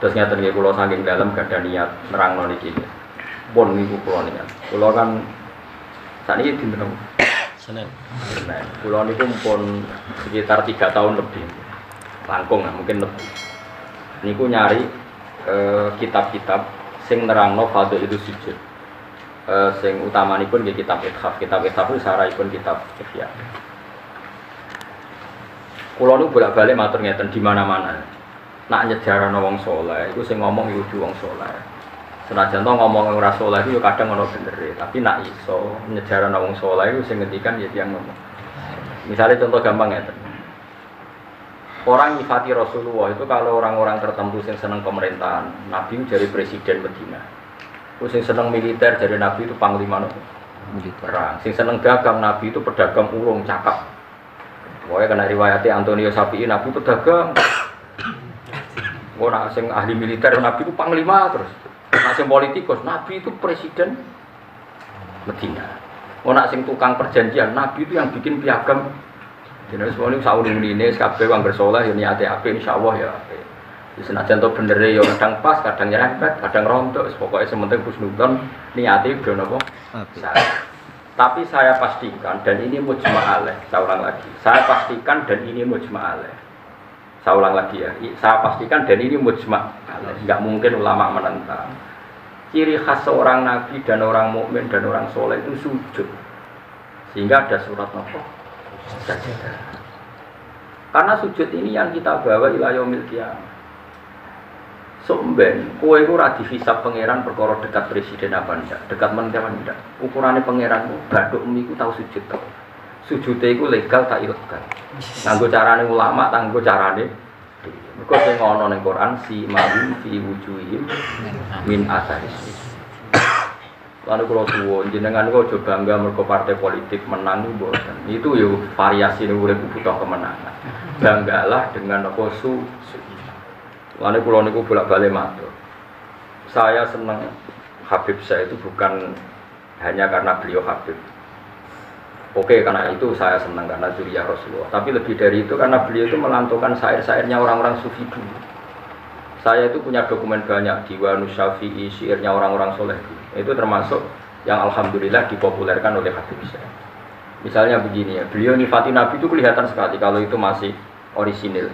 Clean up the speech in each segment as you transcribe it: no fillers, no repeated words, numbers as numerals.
Terus nyata nih kulo saking dalam gak ada niat nerang niki. Pun niku kulo niat. Kulo kan saat ini dinten Senin. Kulo niku pun sekitar 3 tahun lebih. Langkung mungkin lebih. Niku nyari kitab-kitab sing nerangno fadhil itu sujud. Sing utamanipun nggih kitab Ithaf. Kitab Ithaf itu sarahipun kitab Ihya. Kulo niku bolak-balik matur ngeten di mana-mana. Nak nyejarano wong saleh iku sing ngomong iku wong saleh. Senajan to ngomong ora saleh iku yo kadang ono benere, tapi nak iso nyejarano wong saleh iku sing ngendikan ya tiyang ngomong. Misalnya contoh gampang ngeten. Orang nyifati Rasulullah itu kalau orang-orang tertentu yang senang pemerintahan, Nabi itu jadi presiden Medina. Terus yang senang militer jadi Nabi itu panglima militer. Yang senang dagang Nabi itu pedagang ulung cakap. Pokoknya kena riwayatnya Antonio Sapi'i Nabi pedagang. Orang yang ahli militer Nabi itu panglima terus. Yang politikus Nabi itu presiden Medina. Orang yang tukang perjanjian Nabi itu yang bikin piagam. Jadi semua ini saudara ini kabeh wong bersoleh ya niate apik insyaallah ya apik. Wis senajan to bener ya kadang pas, kadang nyerempet, kadang rontok, pokoke sementing husnudzon niate udah napa? Apik. Tapi saya pastikan dan ini mujma' alaih, saya ulang lagi. Saya pastikan dan ini mujma' alaih. Saya ulang lagi ya. Saya pastikan dan ini mujma' alaih. Enggak mungkin ulama menentang. Ciri khas seorang nabi dan orang mukmin dan orang soleh itu sujud. Sehingga ada surat napa? Sajadah. Karena sujud ini yang kita bawa ila yaumil qiyamah. Somben, kowe iku ora dihisab pangeran perkara dekat presiden apa ndak, dekat menteri apa ndak. Ukurane pangeran ku bathukmu iku tau sujud to. Sujude iku legal tak ilegal. Nganggo carane ulama, nganggo carane mergo sing ana ning Quran si ma'un fi wujuhihim min asaris. Lalu kalau suwon jenengan kok aja bangga mergo partai politik menang mboten. Itu yo variasi ning urip butuh kemenangan. Banggalah dengan apa Lalu kalau niku bolak-balik matur. Saya senang Habib saya itu bukan hanya karena beliau Habib. Oke, karena itu saya senang karena dzurriyyah Rasulullah. Tapi lebih dari itu karena beliau itu melantungkan syair-syairnya orang-orang sufi dulu. Saya itu punya dokumen banyak Diwanus Syafi'i, syairnya orang-orang soleh dulu. Itu termasuk yang alhamdulillah dipopulerkan oleh Habib saya. Misalnya begini ya, beliau nifati Nabi itu kelihatan sekali kalau itu masih orisinil.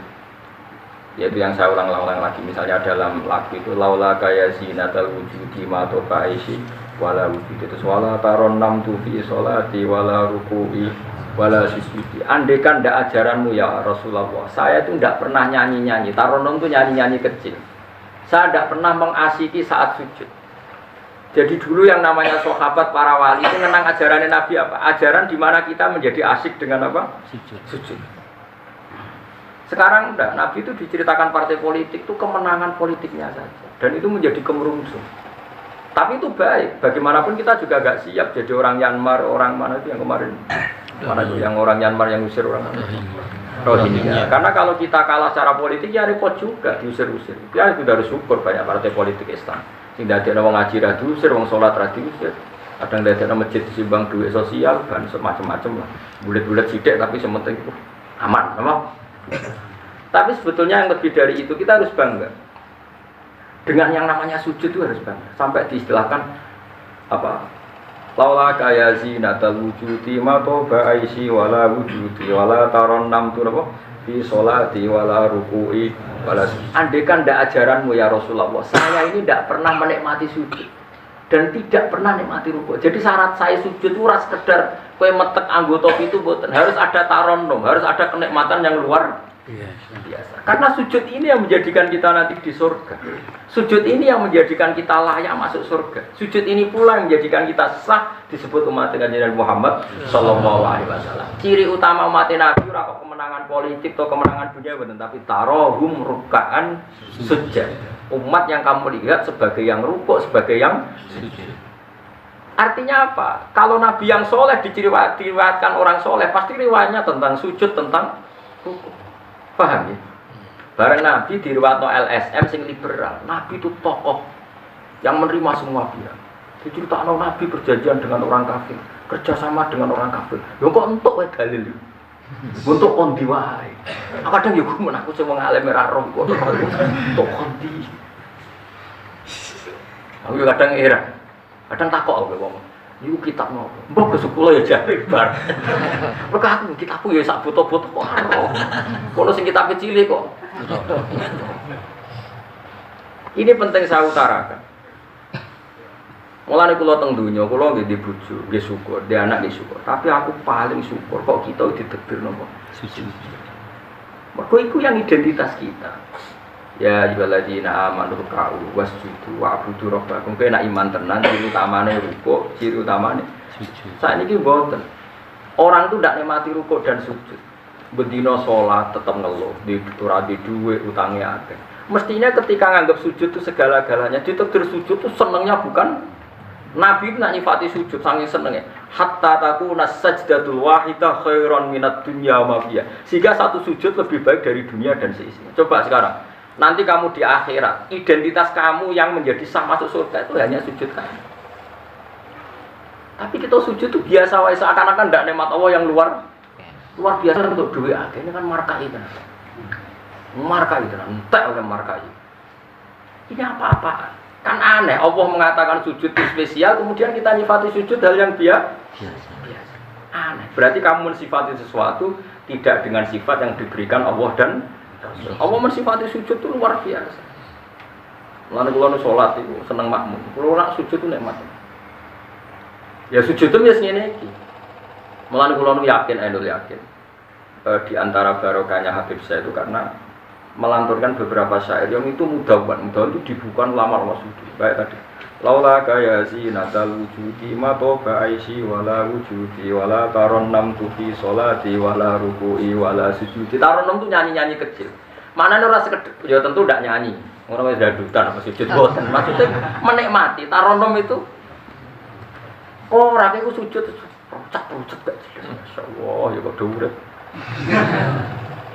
Yaitu yang saya ulang-ulang lagi, misalnya dalam lagu itu laula kaya zinatal wujudi ma tobaisi wala wujudi itu wala taron nam tu fi sholati wala ruku'i wala sujudi. Andaikan ndak ajaranmu ya Rasulullah, saya itu ndak pernah nyanyi-nyanyi. Taronom itu nyanyi-nyanyi kecil. Saya ndak pernah mengasyiki saat sujud. Jadi dulu yang namanya sahabat para wali itu menang ajarannya Nabi apa? Ajaran di mana kita menjadi asyik dengan apa? Sujud. Sekarang enggak, Nabi itu diceritakan partai politik itu kemenangan politiknya saja. Dan itu menjadi kemerungsung. Tapi itu baik, bagaimanapun kita juga agak siap jadi orang Myanmar, orang mana itu yang kemarin? Mana itu yang orang Myanmar yang usir orang mana? Rohingya. Karena kalau kita kalah secara politik ya repot juga diusir-usir. Ya itu harus syukur banyak partai politik Islam. Sing dadekno wong ngaji ra diusir, wong salat ra diusir. Kadang dadekno masjid disimbang duit sosial dan semacam-macam lah. Bulet-bulet sithik tapi sementing aman, apa? Tapi sebetulnya yang lebih dari itu kita harus bangga dengan yang namanya sujud itu harus bangga sampai diistilahkan apa laula kaya zinatal wujudi ma tobaisi wala wujudi wala taron nam tu apa fi sholati wala ruku'i wala andekan ndak ajaranmu ya Rasulullah saya ini ndak pernah menikmati sujud dan tidak pernah nikmati ruku. Jadi syarat saya sujud itu ora sekedar kowe metek anggota itu mboten, harus ada taronnom, harus ada kenikmatan yang luar biasa. Karena sujud ini yang menjadikan kita nanti di surga. Sujud ini yang menjadikan kita layak masuk surga. Sujud ini pula yang menjadikan kita sah disebut umat Nabi Muhammad sallallahu alaihi wasallam. Ciri utama umat Nabi ora kok kemenangan politik atau kemenangan dunia mboten, tapi tarohum ruk'an sujud. Umat yang kamu lihat sebagai yang rukuk, sebagai yang sujud. Artinya apa? Kalau Nabi yang soleh diriwayatkan orang soleh, pasti riwayatnya tentang sujud, tentang rukuk. Paham ya? Bareng Nabi diriwayatno LSM sing liberal. Nabi itu tokoh yang menerima semua pihak. Diceritakan Nabi perjanjian dengan orang kafir, kerjasama dengan orang kafir. Lho kok entuk wae dalil. Untuk kondi wae. Kadang ya aku menaku sing wong alim ora roh kok untuk kondi. Aku kadang heran. Kadang takok aku wong. Niku kitab nopo? Mbok besok kula ya jare bar. Mergo aku kitabku ya sak foto-foto kok aro. Kono sing kitab cilik kok. Ini penting saya utarakan. Mulane kula teng donya, kula nggih di bojo, nggih syukur, di anak nggih syukur. Tapi aku paling syukur kok kita ditegur napa? Sujud. Mergo iku yang identitas kita. Ya ayyuhalladzina amanu ruk'u wasjudu wa'budu rabbakum. Kowe nek iman tenan, ciri utamane rukuk, ciri utamane sujud. Saiki mboten. Orang itu ndak nikmati rukuk dan sujud. Bendina salat tetep ngeluh, ora di dhuwit, utange akeh. Mestinya ketika nganggap sujud itu segala-galanya, ditegur sujud itu senengnya bukan Nabi nak nyifati sujud saking senengnya. Hatta takuna sajdatul wahidah khairan minad dunya wa ma fiha. Sehingga satu sujud lebih baik dari dunia dan seisinya. Coba sekarang, nanti kamu di akhirat, identitas kamu yang menjadi sah masuk surga itu hanya sujud kamu. Tapi kita sujud itu biasa wae, seakan-akan ndak nikmat Allah yang luar biasa untuk duit akeh. Ini kan markai tenan. Markai tenan, entek oleh markai. Ini apa-apa? Kan aneh, Allah mengatakan sujud itu spesial, kemudian kita nyifati sujud hal yang biasa. Aneh. Berarti kamu mensifati sesuatu tidak dengan sifat yang diberikan Allah dan Rasul. Allah mensifati sujud itu luar biasa. Lalu kalau sholat itu seneng makmum, kalau nak sujud itu nikmat. Ya sujud itu biasanya ini. Lalu kalau yakin, yakin. Di antara barokahnya Habib saya itu karena melanturkan beberapa syair yang itu mudah itu dibuka lama sujud. Baik tadi. Laula kaya zinatal wujudi ma toba aisy wala wujudi wala taronnam tu fi sholati wala ruku'i wala sujudi. Taronnam itu nyanyi-nyanyi kecil. Manane ora sekedhik ya tentu ndak nyanyi. Ora wis dadutan apa sujud boten. Maksudnya menikmati taronnam itu ora iku sujud rucak-rucak gak jelas. Masyaallah ya kok urip.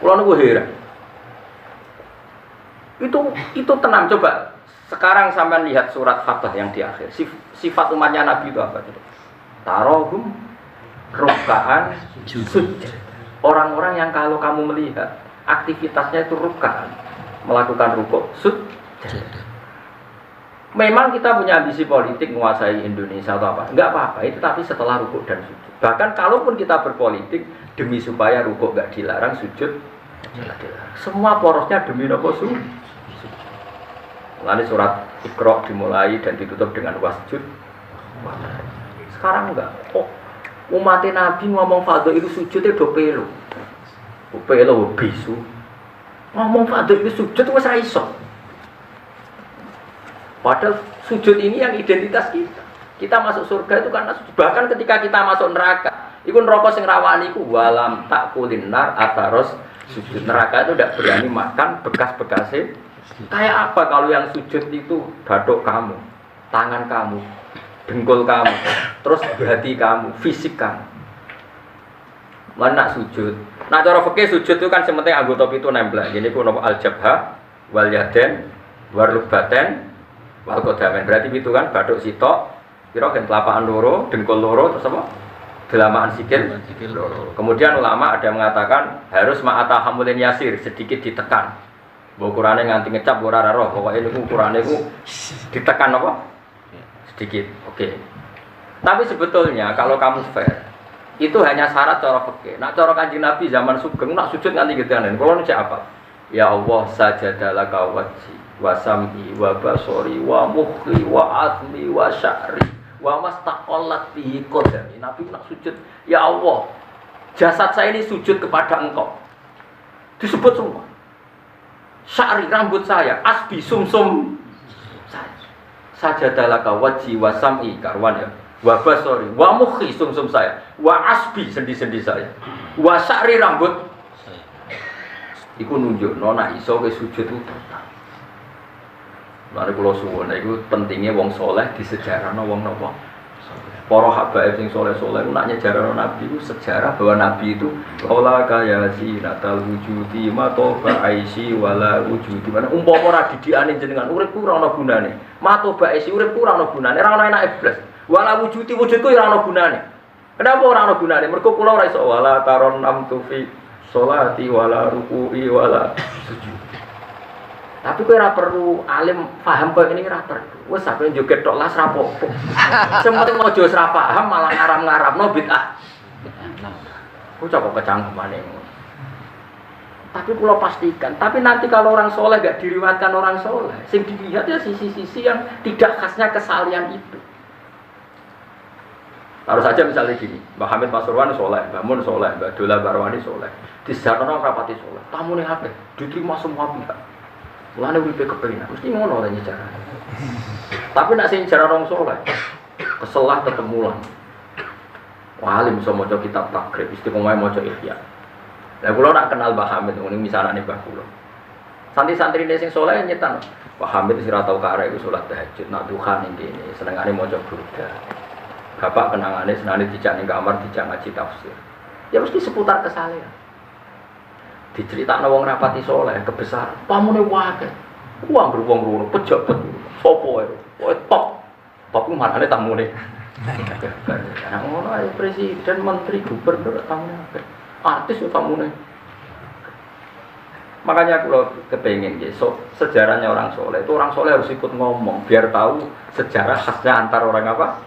Kula niku heran. Itu tenang, coba sekarang sampai lihat surat Fatah yang di akhir. Sifat umatnya Nabi itu apa? Tarohum rukkaan sujud. Orang-orang yang kalau kamu melihat aktivitasnya itu rukkaan, melakukan rukuk sujud. Memang kita punya ambisi politik menguasai Indonesia atau apa? Enggak apa-apa, itu tapi setelah rukuk dan sujud. Bahkan kalaupun kita berpolitik demi supaya rukuk enggak dilarang, sujud enggak dilarang. Semua porosnya demi apa? Sujud. Lalu surat Iqra dimulai dan ditutup dengan wasjud. Sekarang enggak. Oh, umat Nabi ngomong fardhu itu sujudnya do pelo. Pelo bisu. Ngomong fardhu itu sujud wis ra iso. Padahal sujud ini yang identitas kita. Kita masuk surga itu karena sujud. Bahkan ketika kita masuk neraka, iku neraka sing rawani iku walam takulin nar ataros sujud. Neraka itu tidak berani makan bekas-bekasnya. Kayak apa kalau yang sujud itu batuk kamu, tangan kamu, dengkul kamu, terus hati kamu, fisik kamu. Mana sujud? Nah cara fikih sujud itu kan sementing anggota itu nempel. Ini kuno al-jabha, wal yaden, warubbaten, wal qadamen. Berarti itu kan batuk sitok, kira kan telapak loro, dengkul loro, terus apa? Delamaan sikil loro. Kemudian ulama ada yang mengatakan harus ma'ata hamulin yasir, sedikit ditekan. Ukurannya nganti ngecap ora roh, pokoknya ini ukurannya itu ditekan apa? Sedikit, oke. Tapi sebetulnya kalau kamu fair, itu hanya syarat cara fikih. Nak cara Kanjeng Nabi zaman sugeng nak sujud nganti gedean. Kalau ini apa? Ya Allah sajadalaka wajhi wa sam'i wa basori wa mukhi wa azmi wa sya'ri wa mastaqallat bihi qadami. Nabi nak sujud, ya Allah, jasad saya ini sujud kepada Engkau. Disebut semua. Sya'ri rambut saya, asbi sumsum saya. Sajadalaka wajhi wa sam'i karwan ya. Wa basori wa mukhi sumsum saya. Wa asbi sendi-sendi saya. Wa sya'ri rambut saya. Iku nunjukno nek iso ke sujud itu total. Mari kula suwun iku pentingnya wong saleh disejarahno wong napa? Para habaib sing saleh-saleh nak nyejarahno Nabi itu sejarah bahwa Nabi itu qala kaya zinatal wujudi ma toba aisy wala wujudi. Mana umpama ora didikane jenengan uripku ora ana gunane. Ma toba aisy uripku ora ana gunane, ora ana enake blas. Wala wujudi wujudku ora ana gunane. Kenapa ora ana gunane? Mergo kula ora iso wala taron nam tu fi sholati wala ruku'i wala sujud. Tapi kowe ora perlu alim paham kowe ini ora perlu. Wes sampe joget tok las rapopo. Sempet ojo ora paham malah ngaram-ngaramno bid'ah. Ku coba kecangkemane. Tapi kula pastikan, tapi nanti kalau orang soleh gak diriwayatkan orang soleh, sing dilihat ya sisi-sisi yang tidak khasnya kesalian itu. Taruh saja misalnya gini, Mbak Hamid Pasuruan soleh, Mbak Mun soleh, Mbak Dola Barwani soleh, di sejarah rapati soleh, tamu nih apa? Diterima semua pihak. Mulane uripe kepengin, mesti ngono ta nyejarah. Tapi nek sing sejarah orang soleh, keselah ketemu lah. Walim iso maca kitab takrib, istiqomah maca ihya. Lah kula nak kenal Mbah Hamid ngene misalane Mbah kula. Santri-santri sing soleh nyetan, Mbah Hamid wis ora tau karek iku salat tahajud, nak duha ning kene, senengane maca burda. Bapak kenangannya senangnya dijak ning kamar, dijak ngaji tafsir. Ya mesti seputar kesalehan. Diceritakno wong rapati soleh kebesaran, pamune wae. Uang beruang ngono, pejabat, sopo ae. Wae top. Top ku manane tamune. Nah, ngono ae presiden, menteri, gubernur tamune. Artis yo tamune. Makanya kalau kepengen so, sejarahnya orang soleh itu orang soleh harus ikut ngomong biar tahu sejarah khasnya antar orang apa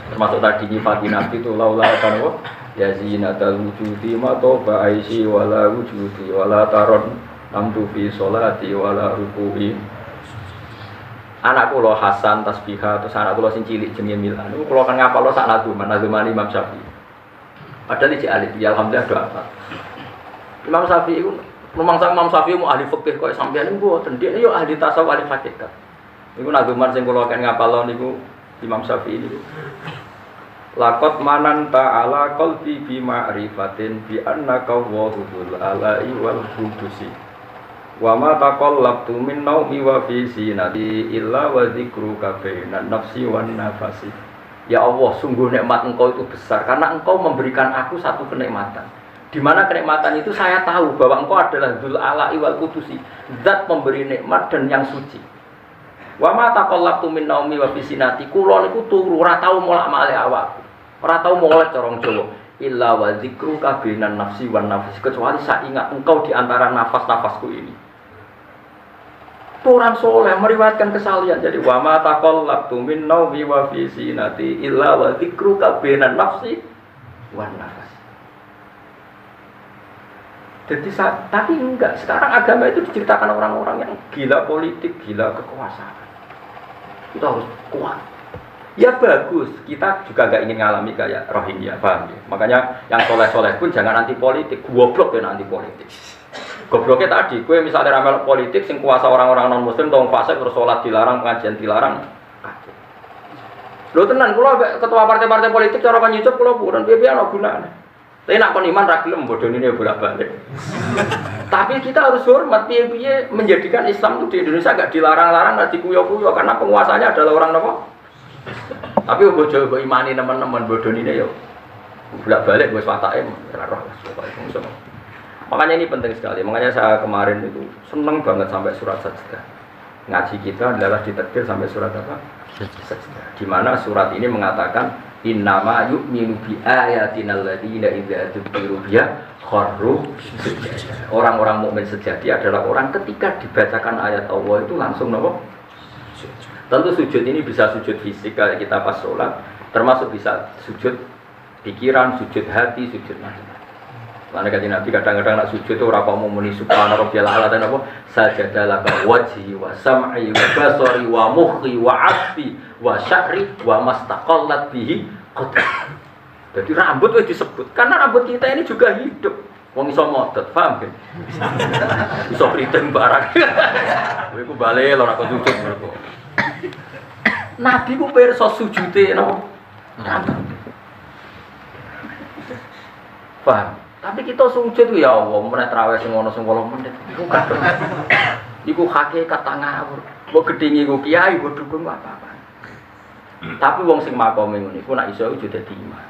termasuk tadi nyifati nabi itu laula kan wa ya zinatal wujudi ma toba aisi wala wujudi wala taron namtu fi sholati wala ruku'i. Anak kula Hasan tasbihah terus anak kula sing cilik jenenge Milan niku kula kan ngapal sak nazuman Imam Syafi'i padahal iki alit ya alhamdulillah do apa Imam Syafi'i iku memangsa Imam Syafi'i mu ahli fikih kok sampeyan niku mboten dia yo ahli tasawuf ahli hakikat. Niku nazuman sing kula kan ngapal niku Imam Syafi'i niku. Laqad manan ta'ala qalbi bi ma'rifatin bi annaka wahidul ala'i wal qudusi. Wa ma taqallabtu min naumi wa fi sinati illa wa dzikruka bainan nafsi wan nafasi. Ya Allah, sungguh nikmat Engkau itu besar karena Engkau memberikan aku satu kenikmatan. Di mana kenikmatan itu saya tahu bahwa Engkau adalah Dzul Ala'i wal Qudusi, zat pemberi nikmat dan yang suci. Wa ma taqallabtu min naumi wa fi sinati, kula niku turu ora tau molak-malik awakku. Ora tau molek corong Jawa. Illa wa dzikruka bainan nafsi wan nafsi, kecuali saya ingat Engkau di antara nafas-nafasku ini. Orang soleh meriwayatkan kesalian. Jadi wa ma taqallabtu min naumi wa fi sinati illa wa dzikruka bainan nafsi wan nafsi. Jadi tapi enggak, sekarang agama itu diceritakan orang-orang yang gila politik, gila kekuasaan. Kita harus kuat. Ya bagus, kita juga enggak ingin ngalami kayak Rohingya, paham ya? Makanya yang soleh-soleh pun jangan anti politik, goblok ya anti politik. Gobloknya tadi, gue misalnya ramal politik, sing kuasa orang-orang non muslim, tolong fase terus sholat dilarang, pengajian dilarang. Lo tenan, kalau ketua partai-partai politik cara kan YouTube, kalau bukan biar no gunanya. Tapi nak kon iman ra gelem bodoh ini bolak-balik. Tapi kita harus hormat piye-piye menjadikan Islam itu di Indonesia enggak dilarang-larang, enggak dikuyo-kuyo karena penguasanya adalah orang apa? Tapi bojo mbok imani teman-teman bodoh ini yo. Bolak-balik wis watake ora roh pokoke. Makanya ini penting sekali. Makanya saya kemarin itu seneng banget sampai surat sajdah. Ngaji kita adalah ditakdir sampai surat apa? Sajdah. Di mana surat ini mengatakan innama yu'minu bi ayatinal ladina idza tubiru biha kharru sujud. Orang-orang mukmin sejati adalah orang ketika dibacakan ayat Allah itu langsung nopo? Sujud. Tentu sujud ini bisa sujud fisik kayak kita pas sholat, termasuk bisa sujud pikiran, sujud hati, sujud macam. Karena kata Nabi kadang-kadang nak sujud itu ora mau muni subhana rabbiyal a'la dan apa? Sajadalah wajhi wa sam'i wa basari wa mukhi wa 'asbi wa sya'ri wa mastaqallat bihi qadar. Jadi rambut wis disebut karena rambut kita ini juga hidup. Wong iso modot, paham kan? Iso kriting barang. Kowe ku bali ora kok sujud mergo. Nabi ku pirsa sujude napa? Rambut. Paham? Tapi kita sujud ya Allah, meneh traweh sing ono sing 8 menit. Iku kadang. Iku hakikat ngawur. Mbok gedhinge iku kiai, mbok dukung apa-apa. Tapi wong sing makome ngono iku nek iso ijo dadi imam.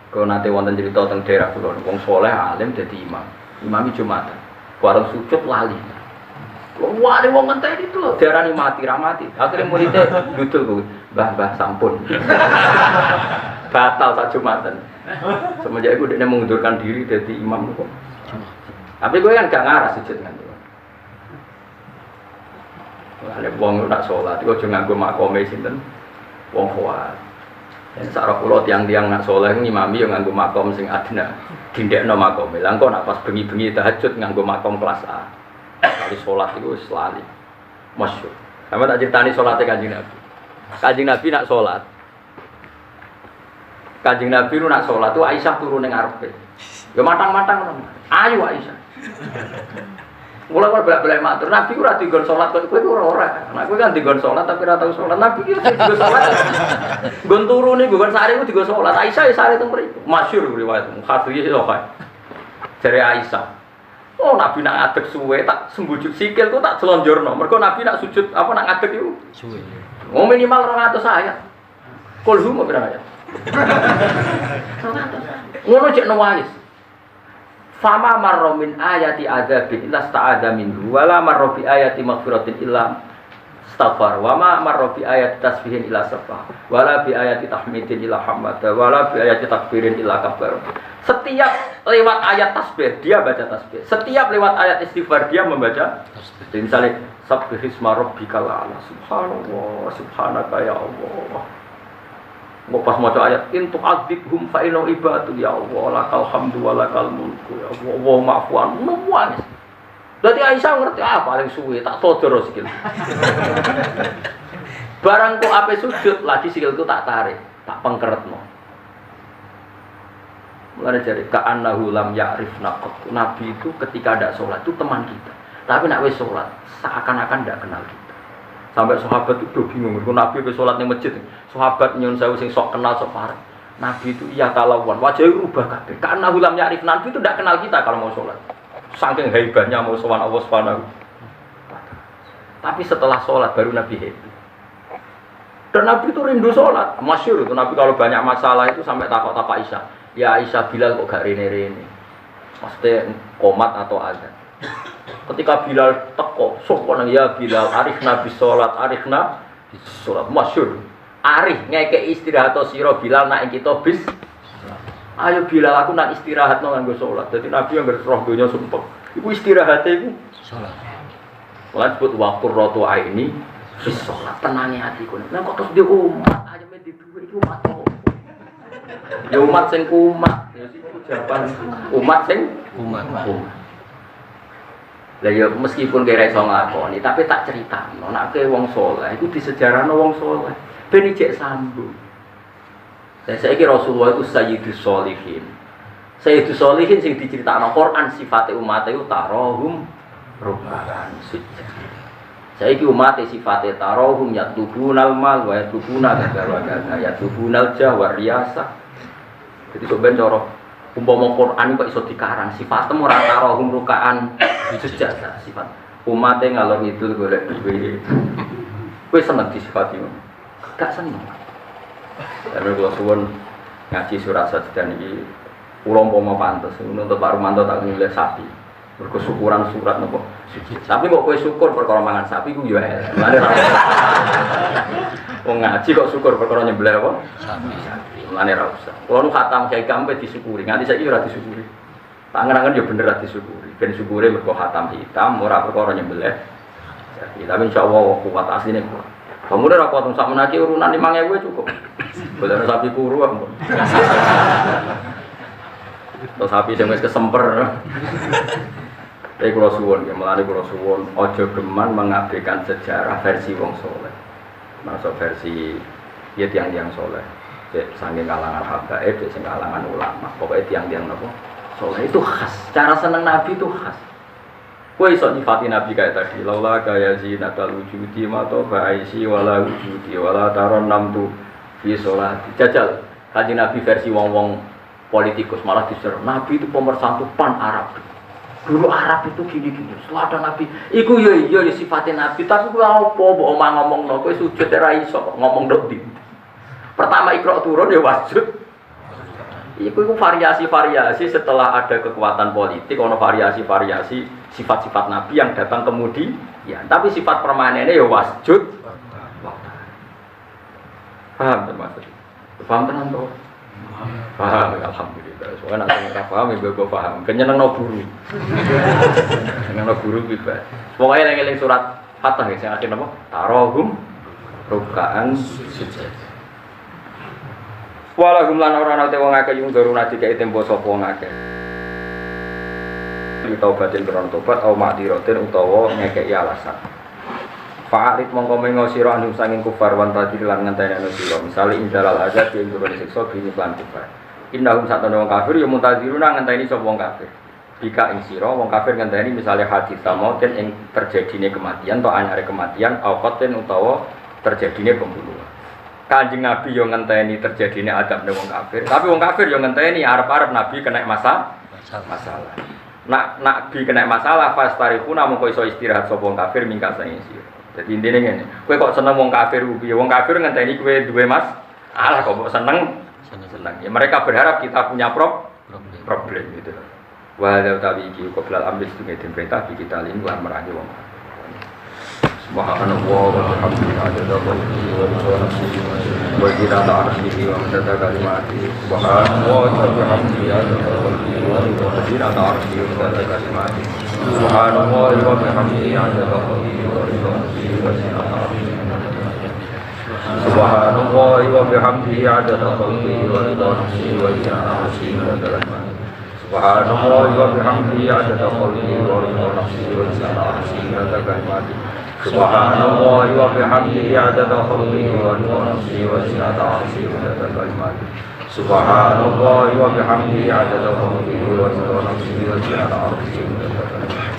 Kalau nanti wonten cerita teng daerah kula, wong saleh alim dadi imam. Imam Jumatan. Bareng sujud lali. Wah, wong ngenteni itu diarani mati ra mati. Akhire muridé dudul kuwi. Mbah sampun. Batal sak Jumatan. Semenjak itu dia mengundurkan diri jadi imam kok. Tapi gue kan gak ngarah sujud kan. Ada wong nak sholat, itu aja nganggo makome sinten, wong kuat. Dan sarah pulau tiang-tiang nak sholat ngimami yang nganggo makom sing adna, dindekno makome. Langkau nak pas bengi-bengi tahajud nganggo makom kelas A. Kali sholat itu selalu masyhur. Sama tak ceritani sholatnya Kanjeng Nabi. Kanjeng Nabi nak sholat. Kanjeng Nabi itu nak sholat itu Aisyah turun yang ngarepe. Ya matang-matang. Ayo Aisyah. Mulai balik matur, Nabi itu rati gon sholat, kowe itu ora. Nah, kowe kan digon sholat tapi ora tau sholat. Nabi itu digon sholat. Gon turu nih, gon sari itu digon sholat. Aisyah sari itu mriku. Masyhur riwayat Mukhadri itu kok. Jare Aisyah. Oh, Nabi nak ngadeg suwe tak sembujuk sikil ku tak selonjorno. Mergo Nabi nak sujud apa nak ngadeg iku suwe. Oh minimal 200 ayat. Kulhu mau berapa ayat? Ngono cek nangis. Fama marra min ayati adzabin illa sta'adza minhu wala marra bi ayati maghfiratin illa istaghfar wa ma marra bi ayati tasbihin illa sabbah wala bi ayati tahmidin illa hamada wala bi ayati takbirin illa kabbar. Setiap lewat ayat tasbih dia baca tasbih. Setiap lewat ayat istighfar dia membaca tasbih. Jadi misalnya sabbihisma rabbikal a'la subhanallah subhanaka ya Allah. Mau pas mau ayat intu adzibhum fa inna ibadu ya Allah lakal hamdu wa lakal mulku ya Allah wa ma'fuan nangis. Berarti Aisyah ngerti paling suwe tak todor sikil. Barang kok ape sujud lagi sikilku tak tarik, tak pengkeretno. Mulane jare ka'annahu lam ya'rifna qat. Nabi itu ketika ada sholat itu teman kita. Tapi nak wis sholat seakan-akan tidak kenal kita. Sampai sahabat itu bingung, Nabi ke sholat di masjid, sahabat nyun sewu sing sok kenal sok parah. Nabi itu iya kalawan, wajahnya rubah kabeh. Karena hulam nyarif Nabi itu tidak kenal kita kalau mau sholat. Saking hebatnya mau sowan Allah Subhanahu. Tapi setelah sholat baru Nabi happy. Dan Nabi itu rindu sholat. Masyhur itu Nabi kalau banyak masalah itu sampai takut-takut Aisyah. Ya Aisyah Bilal kok gak rene-rene. Maksudnya komat atau azan. Ketika Bilal teko, sapa nang ya Bilal arif nabi salat, arif nabi salat masyhur. Arif ngeke istirahat sira Bilal nak kita bis. Ayo Bilal aku nak istirahat nang nganggo salat. Dadi Nabi yang roh donya sumpek. Iku istirahate iku salat. Lan sebut waktu roto ini bis salat tenange atiku. Lah kok terus dia umat aja men diduwe iku umat opo? Ya umat sing kumat. Ya iku jawaban umat sing umat. Lah ya meskipun kira iso nglakoni tapi tak critakno nek wong saleh iku disejarahno wong saleh ben ijek sambung. Lah saiki Rasulullah itu sayyidus sholihin. Sayyidus sholihin sing diceritakno Quran sifate umat iku tarahum rubban sujud. Saiki umat sifate tarahum yatubunal mal wa yatubuna kagara yatubunal jawar riyasa. Jadi sampeyan cara umpama Quran kok iso dikarang sifatmu ora tarahum rukaan sujud sifat umate ngalor ngidul golek duwe kowe seneng disifati gak seneng karena kula suwun ngaji surat sajadah niki kula umpama pantes nuntut Pak Rumanto tak nulis sapi mergo syukuran surat napa sujud sapi kok kowe syukur perkara mangan sapi ku yo elek mane ra wong ngaji kok syukur perkara nyembelih apa sapi mane ra usah kula nu khatam kiai kampe disyukuri nganti saiki ora disyukuri tangan-tangan ya bener ra disyukuri ben syukure mergo khatam hitam ora perkara nyembelih jadi tapi insyaallah kuat asline kok kamu ora kuat sak menaki urunan 5.000 cukup boleh sapi kuru ampun terus sapi sing wis kesemper tapi kula suwun ya melane kula suwun aja geman mengabaikan sejarah versi wong saleh masuk versi ya tiang-tiang saleh saking kalangan habaib sing kalangan ulama pokoknya tiang-tiang napa saleh itu khas cara seneng Nabi itu khas kowe iso nyifati Nabi kayak tadi laula kaya zinatal wujudi mato ba'isi wala wujudi wala taron namtu fi sholati jajal kanjeng Nabi versi wong-wong politikus malah diserang Nabi itu pemersatu pan Arab dulu Arab itu gini-gini setelah ada Nabi iku yo iya sifatin Nabi tapi ku apa mbok omah ngomongno kowe sujud ora iso ngomong ndok ndi pertama Iqra turun ya wasjud iku variasi-variasi setelah ada kekuatan politik ono variasi-variasi sifat-sifat Nabi yang datang kemudian ya tapi sifat permanennya ya wasjud paham termasuk paham tenan to paham alhamdulillah soalnya nek ora paham ya gue paham kenyenengno guru kenyenengno guru iki bae pokoke eling surat Hatta sing akhir napa? Tarahum rukaan sujud. Walahum lan ora ana te wong akeh yung guru nadi kae tempo sapa wong akeh. Taubatin krono tobat au ma'diratin utawa ngekeki alasan. Fa'arid mongko mengo sira anu sanging kufar wan tadi lan ngenteni anu sira. Misale inzalal azab ing turun siksa bini lan kufar. Innahum satana wong kafir ya muntaziruna ngenteni sapa wong kafir. Bika ing sira wong kafir ngenteni misale hadis samaten ing terjadine kematian atau anyare kematian au qatin utawa terjadine pembunuhan. Kanjeng Nabi yo ngenteni terjadine adab ning wong kafir, tapi wong kafir yo ngenteni arep-arep Nabi kena masalah. Nak Nabi kena masalah fastarihuna mongko iso istirahat sapa wong kafir mingkat saking sira. Dadi intine ngene, kowe kok seneng wong kafir piye? Wong kafir ngenteni kowe duwe masalah kok seneng. Ya mereka berharap kita punya problem gitu. Walau tabi iki qoblal amri sedene perintah kita lin lan merangi wong. Subhanallah wa bihamdihi adada khalqihi wa ridha nafsihi wa zinata arshihi wa midada kalimatihi. Subhanallah wa bihamdihi adada khalqihi wa zinata arshihi wa midada kalimatihi. Subhanallah wa bihamdihi adada khalqihi wa ridha nafsihi wa zinata arshihi. Subhanallah wa bihamdihi adada khalqihi wa ridha nafsihi wa zinata arshihi wa midada kalimatihi. Subhanallah wa bihamdihi adada khalqihi wa ridha nafsihi wa zinata arshihi wa midada kalimatihi. Subhanallah wa bihamdihi adada khalqihi wa ridha nafsihi wa zinata arshihi wa midada kalimatihi. Subhanallah wa bihamdihi adada khalqihi wa ridha nafsihi wa zinata arshihi wa midada kalimatihi.